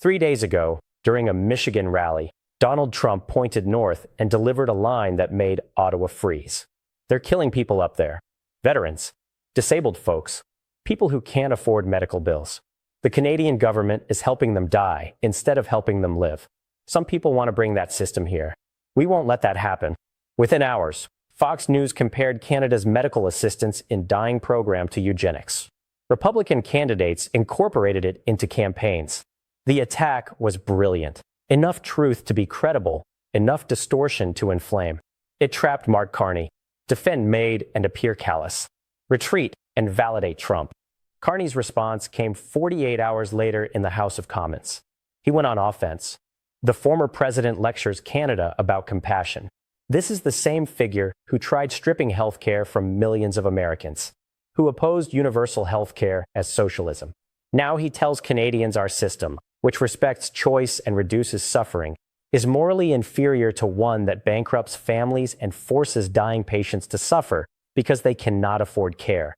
3 days ago, during a Michigan rally, Donald Trump pointed north and delivered a line that made Ottawa freeze. They're killing people up there. Veterans, disabled folks, people who can't afford medical bills. The Canadian government is helping them die instead of helping them live. Some people want to bring that system here. We won't let that happen. Within hours, Fox News compared Canada's medical assistance in dying program to eugenics. Republican candidates incorporated it into campaigns. The attack was brilliant. Enough truth to be credible, enough distortion to inflame. It trapped Mark Carney. Defend MAiD and appear callous. Retreat and validate Trump. Carney's response came 48 hours later in the House of Commons. He went on offense. The former president lectures Canada about compassion. This is the same figure who tried stripping health care from millions of Americans, who opposed universal health care as socialism. Now he tells Canadians our system, which respects choice and reduces suffering, is morally inferior to one that bankrupts families and forces dying patients to suffer because they cannot afford care.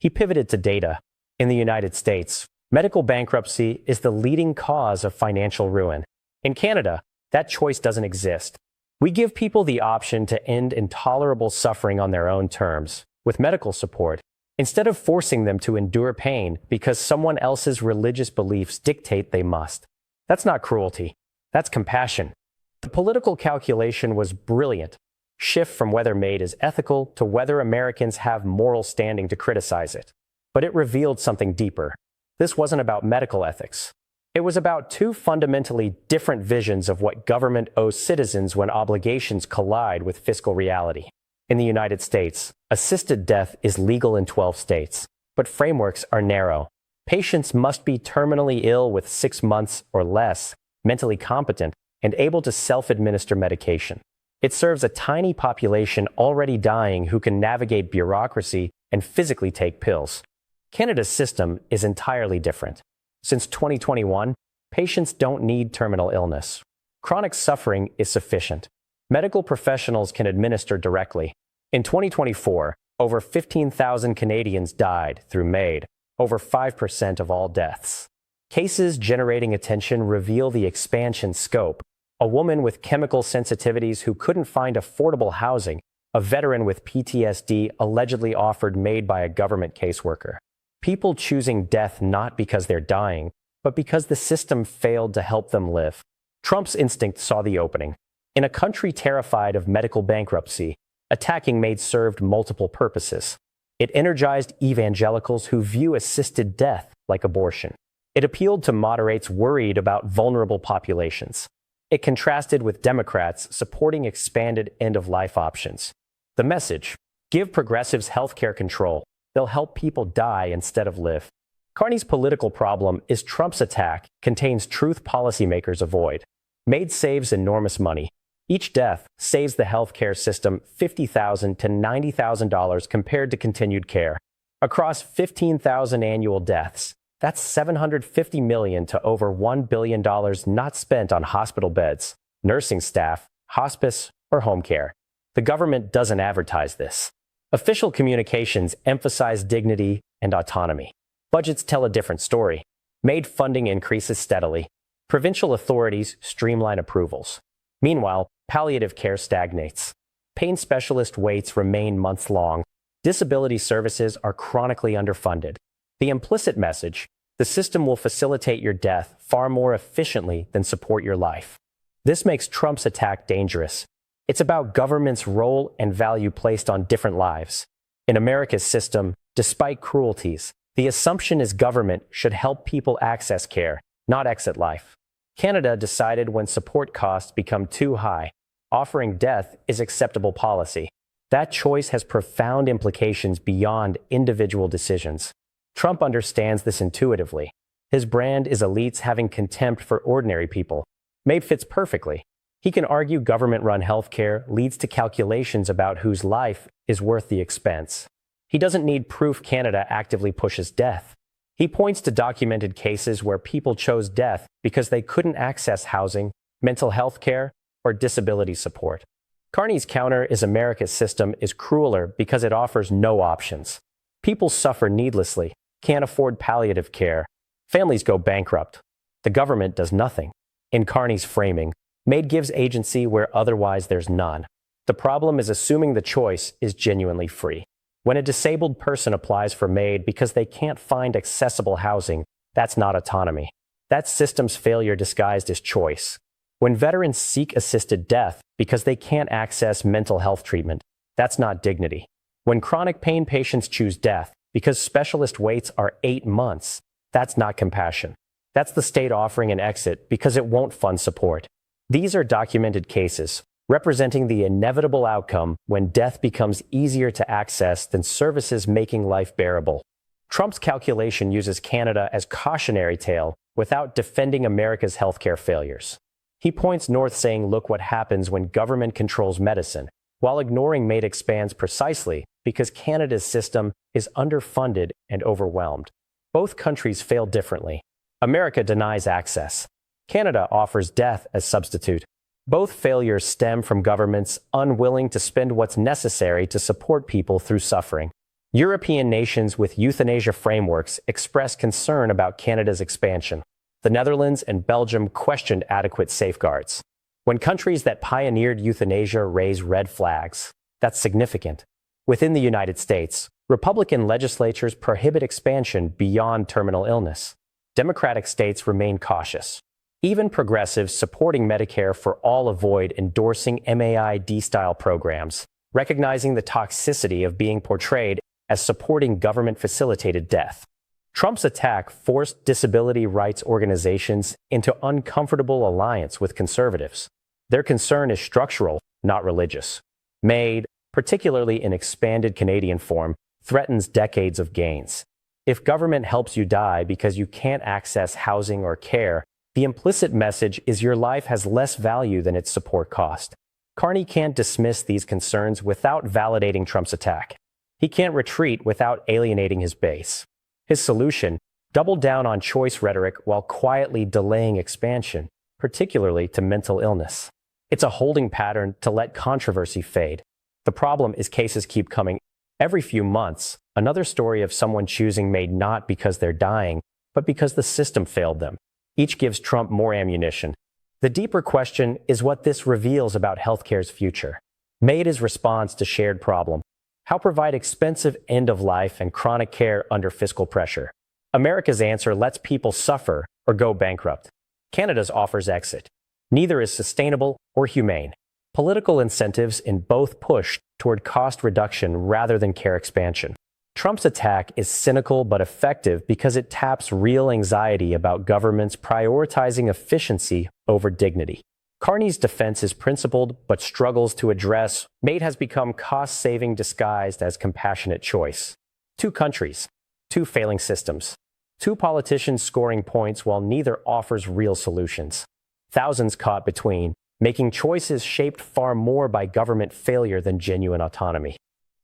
He pivoted to data. In the United States, medical bankruptcy is the leading cause of financial ruin. In Canada, that choice doesn't exist. We give people the option to end intolerable suffering on their own terms, with medical support, instead of forcing them to endure pain because someone else's religious beliefs dictate they must. That's not cruelty. That's compassion. The political calculation was brilliant. Shift from whether MAiD is ethical to whether Americans have moral standing to criticize it. But it revealed something deeper. This wasn't about medical ethics. It was about two fundamentally different visions of what government owes citizens when obligations collide with fiscal reality. In the United States, assisted death is legal in 12 states, but frameworks are narrow. Patients must be terminally ill with 6 months or less, mentally competent, and able to self-administer medication. It serves a tiny population already dying who can navigate bureaucracy and physically take pills. Canada's system is entirely different. Since 2021, patients don't need terminal illness. Chronic suffering is sufficient. Medical professionals can administer directly. In 2024, over 15,000 Canadians died through MAiD, over 5% of all deaths. Cases generating attention reveal the expansion scope. A woman with chemical sensitivities who couldn't find affordable housing, a veteran with PTSD allegedly offered MAiD by a government caseworker. People choosing death not because they're dying, but because the system failed to help them live. Trump's instinct saw the opening. In a country terrified of medical bankruptcy, attacking MAiD served multiple purposes. It energized evangelicals who view assisted death like abortion. It appealed to moderates worried about vulnerable populations. It contrasted with Democrats supporting expanded end-of-life options. The message: give progressives healthcare control. They'll help people die instead of live. Carney's political problem is Trump's attack contains truth policymakers avoid. MAiD saves enormous money. Each death saves the healthcare system $50,000 to $90,000 compared to continued care. Across 15,000 annual deaths, that's $750 million to over $1 billion not spent on hospital beds, nursing staff, hospice, or home care. The government doesn't advertise this. Official communications emphasize dignity and autonomy. Budgets tell a different story. MAiD funding increases steadily. Provincial authorities streamline approvals. Meanwhile, palliative care stagnates. Pain specialist waits remain months long. Disability services are chronically underfunded. The implicit message: the system will facilitate your death far more efficiently than support your life. This makes Trump's attack dangerous. It's about government's role and value placed on different lives. In America's system, despite cruelties, the assumption is government should help people access care, not exit life. Canada decided when support costs become too high, offering death is acceptable policy. That choice has profound implications beyond individual decisions. Trump understands this intuitively. His brand is elites having contempt for ordinary people. MAiD fits perfectly. He can argue government-run healthcare leads to calculations about whose life is worth the expense. He doesn't need proof Canada actively pushes death. He points to documented cases where people chose death because they couldn't access housing, mental health care, or disability support. Carney's counter is America's system is crueler because it offers no options. People suffer needlessly, can't afford palliative care. Families go bankrupt. The government does nothing. In Carney's framing, MAiD gives agency where otherwise there's none. The problem is assuming the choice is genuinely free. When a disabled person applies for MAiD because they can't find accessible housing, that's not autonomy. That's system's failure disguised as choice. When veterans seek assisted death because they can't access mental health treatment, that's not dignity. When chronic pain patients choose death because specialist waits are 8 months, that's not compassion. That's the state offering an exit because it won't fund support. These are documented cases, representing the inevitable outcome when death becomes easier to access than services making life bearable. Trump's calculation uses Canada as cautionary tale without defending America's healthcare failures. He points north saying, look what happens when government controls medicine, while ignoring MAiD expands precisely because Canada's system is underfunded and overwhelmed. Both countries fail differently. America denies access. Canada offers death as substitute. Both failures stem from governments unwilling to spend what's necessary to support people through suffering. European nations with euthanasia frameworks express concern about Canada's expansion. The Netherlands and Belgium questioned adequate safeguards. When countries that pioneered euthanasia raise red flags, that's significant. Within the United States, Republican legislatures prohibit expansion beyond terminal illness. Democratic states remain cautious. Even progressives supporting Medicare for all avoid endorsing MAiD-style programs, recognizing the toxicity of being portrayed as supporting government-facilitated death. Trump's attack forced disability rights organizations into uncomfortable alliance with conservatives. Their concern is structural, not religious. MAiD, particularly in expanded Canadian form, threatens decades of gains. If government helps you die because you can't access housing or care, the implicit message is your life has less value than its support cost. Carney can't dismiss these concerns without validating Trump's attack. He can't retreat without alienating his base. His solution: double down on choice rhetoric while quietly delaying expansion, particularly to mental illness. It's a holding pattern to let controversy fade. The problem is cases keep coming. Every few months, another story of someone choosing MAiD not because they're dying, but because the system failed them. Each gives Trump more ammunition. The deeper question is what this reveals about healthcare's future. MAiD is response to shared problem. How provide expensive end-of-life and chronic care under fiscal pressure? America's answer lets people suffer or go bankrupt. Canada's offers exit. Neither is sustainable or humane. Political incentives in both push toward cost reduction rather than care expansion. Trump's attack is cynical but effective because it taps real anxiety about governments prioritizing efficiency over dignity. Carney's defense is principled but struggles to address MAiD has become cost-saving disguised as compassionate choice. 2 countries, 2 failing systems, 2 politicians scoring points while neither offers real solutions. Thousands caught between, making choices shaped far more by government failure than genuine autonomy.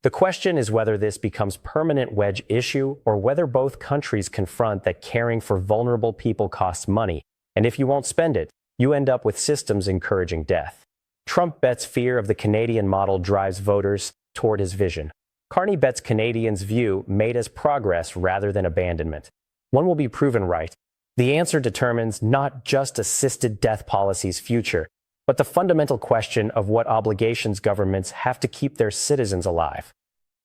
The question is whether this becomes permanent wedge issue or whether both countries confront that caring for vulnerable people costs money, and if you won't spend it, you end up with systems encouraging death. Trump bets fear of the Canadian model drives voters toward his vision. Carney bets Canadians view MAiD as progress rather than abandonment. One will be proven right. The answer determines not just assisted death policy's future, but the fundamental question of what obligations governments have to keep their citizens alive.